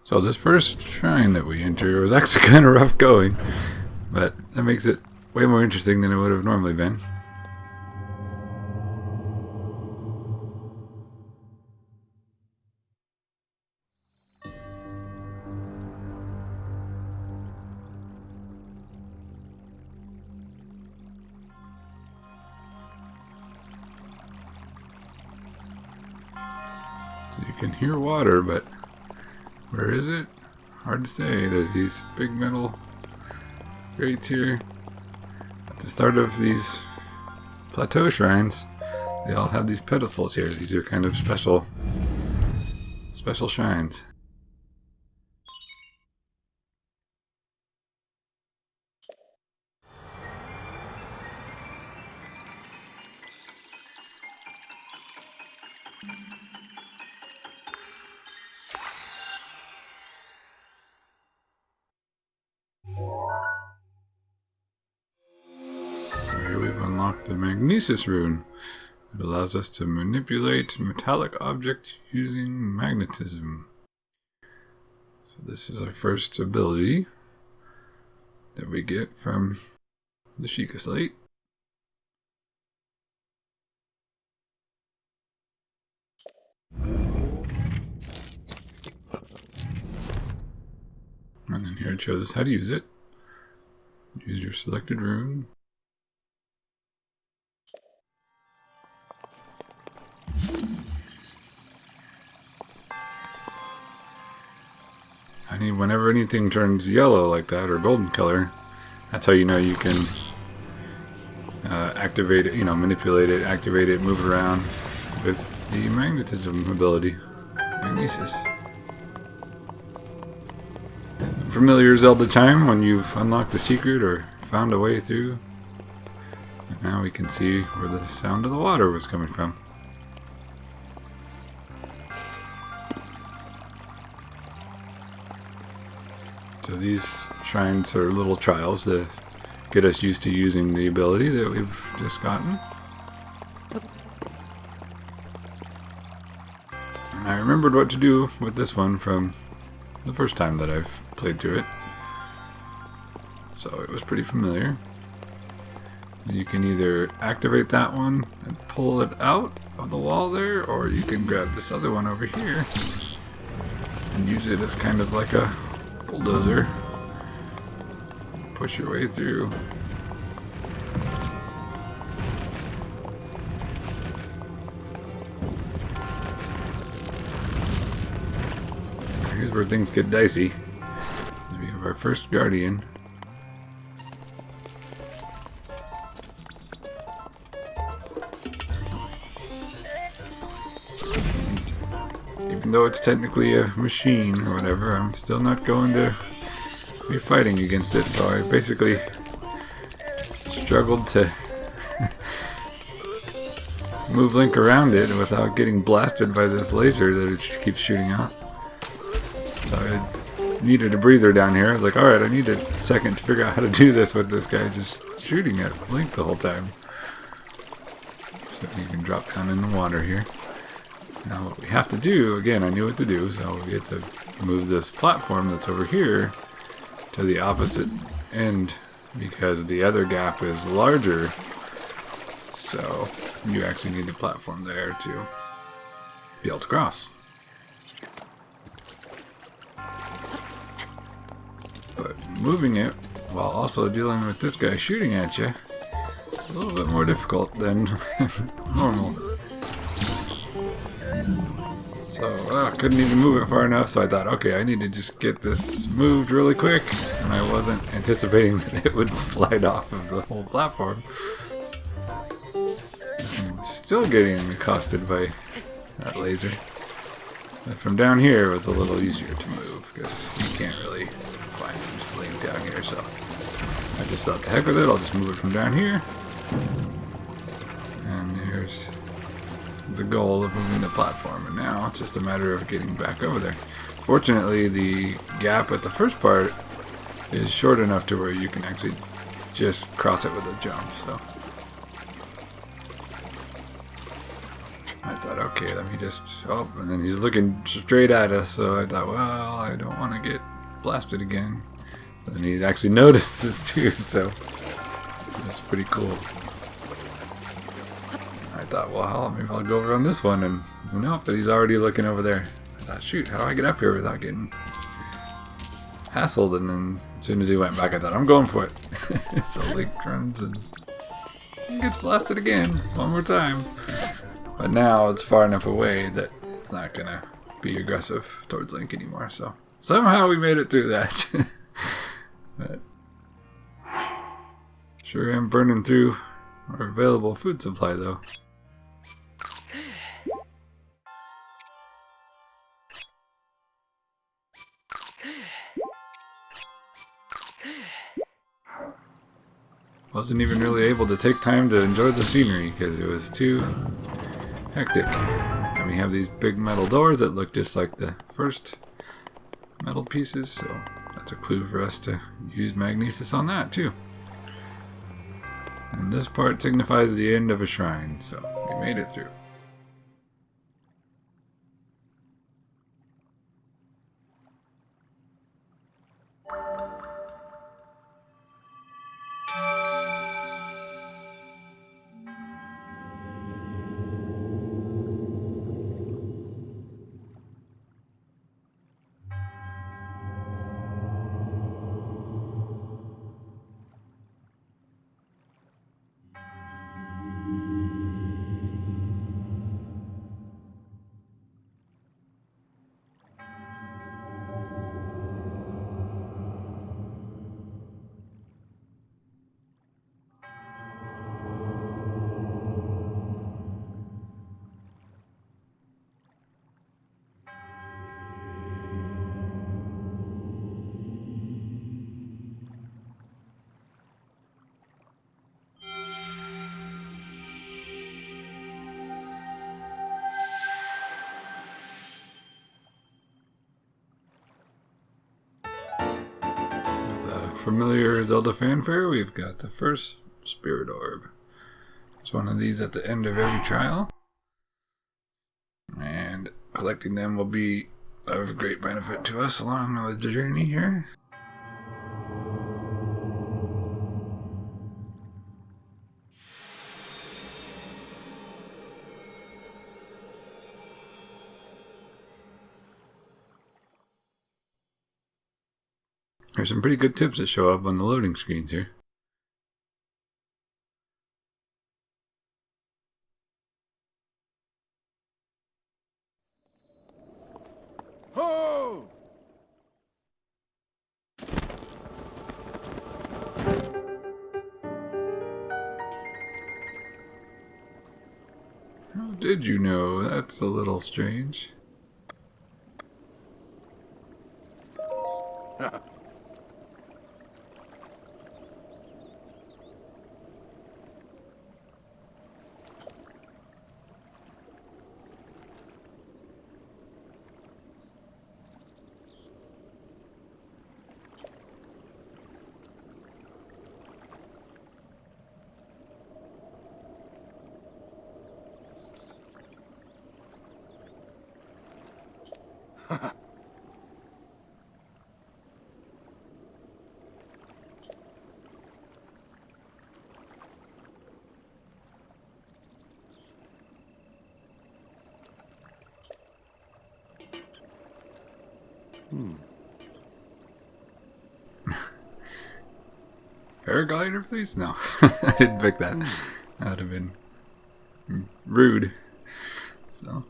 So this first shrine that we enter was actually kind of rough going, but that makes it way more interesting than it would have normally been. So you can hear water, but where is it? Hard to say. There's these big metal grates here. At the start of these plateau shrines, they all have these pedestals here. These are kind of special shrines. Here we've unlocked the Magnesis rune. It allows us to manipulate metallic objects using magnetism. So this is our first ability that we get from the Sheikah Slate. And then here it shows us how to use it. Use your selected rune. I need whenever anything turns yellow like that or golden color, that's how you know you can activate it, manipulate it, activate it, move it around with the magnetism ability, Magnesis. Familiar Zelda chime when you've unlocked the secret or found a way through. And now we can see where the sound of the water was coming from. So these shrines are little trials to get us used to using the ability that we've just gotten. And I remembered what to do with this one from the first time that I've played through it. So it was pretty familiar. You can either activate that one and pull it out of the wall there, or you can grab this other one over here and use it as kind of like a bulldozer. Push your way through. Here's where things get dicey. We have our first guardian. Even though it's technically a machine or whatever, I'm still not going to be fighting against it, so I basically struggled to move Link around it without getting blasted by this laser that it just keeps shooting out. So I needed a breather down here. I was like, alright, I need a second to figure out how to do this with this guy just shooting at Link the whole time. So you can drop down in the water here. Now what we have to do, again, I knew what to do, so we have to move this platform that's over here to the opposite end because the other gap is larger. So you actually need the platform there to be able to cross. But moving it while also dealing with this guy shooting at you is a little bit more difficult than normal. So I couldn't even move it far enough, so I thought, okay, I need to just get this moved really quick, and I wasn't anticipating that it would slide off of the whole platform. I'm still getting accosted by that laser. But from down here it was a little easier to move, because you can't really find Link down here, so I just thought, the heck with it, I'll just move it from down here. And here's the goal of moving the platform, and now it's just a matter of getting back over there. Fortunately, the gap at the first part is short enough to where you can actually just cross it with a jump, so I thought, okay, let me just... Oh, and then he's looking straight at us, so I thought, well, I don't want to get blasted again. But then he actually notices too, so that's pretty cool. I thought, well, maybe I'll go over on this one, and nope, but he's already looking over there. I thought, shoot, how do I get up here without getting hassled? And then as soon as he went back, I thought, I'm going for it. So Link runs and gets blasted again, one more time. But now it's far enough away that it's not going to be aggressive towards Link anymore. So somehow we made it through that. But sure am burning through our available food supply, though. Wasn't even really able to take time to enjoy the scenery because it was too hectic. And we have these big metal doors that look just like the first metal pieces, so that's a clue for us to use Magnesis on that too. And this part signifies the end of a shrine, so we made it through. Familiar Zelda fanfare, we've got the first Spirit Orb. It's one of these at the end of every trial. And collecting them will be of great benefit to us along the journey here. There's some pretty good tips that show up on the loading screens here. Ho! How did you know? That's a little strange. Paraglider, please? No. I didn't pick that. That would have been rude. So.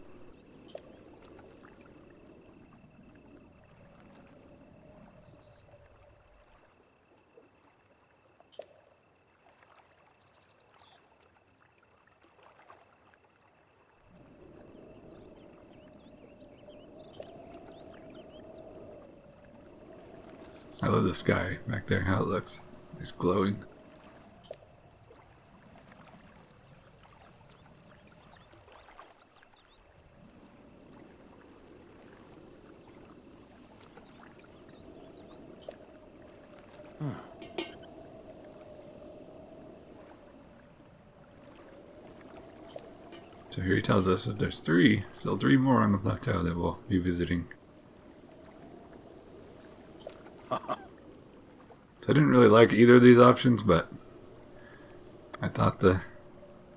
I love the sky back there, how it looks. It's glowing. So here he tells us that there's still three more on the plateau that we'll be visiting. So I didn't really like either of these options, but I thought the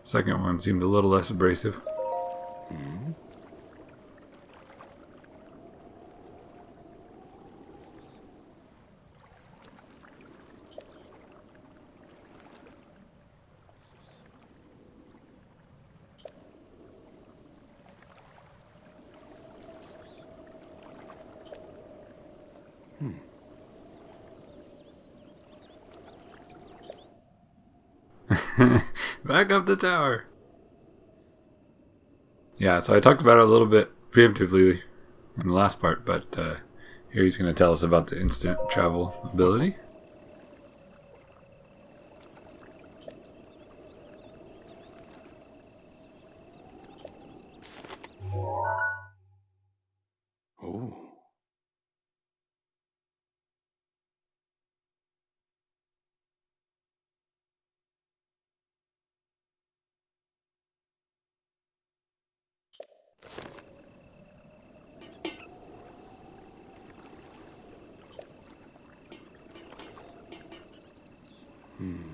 second one seemed a little less abrasive. Back up the tower. Yeah, so I talked about it a little bit preemptively in the last part, but here he's going to tell us about the instant travel ability. Oh. Hmm.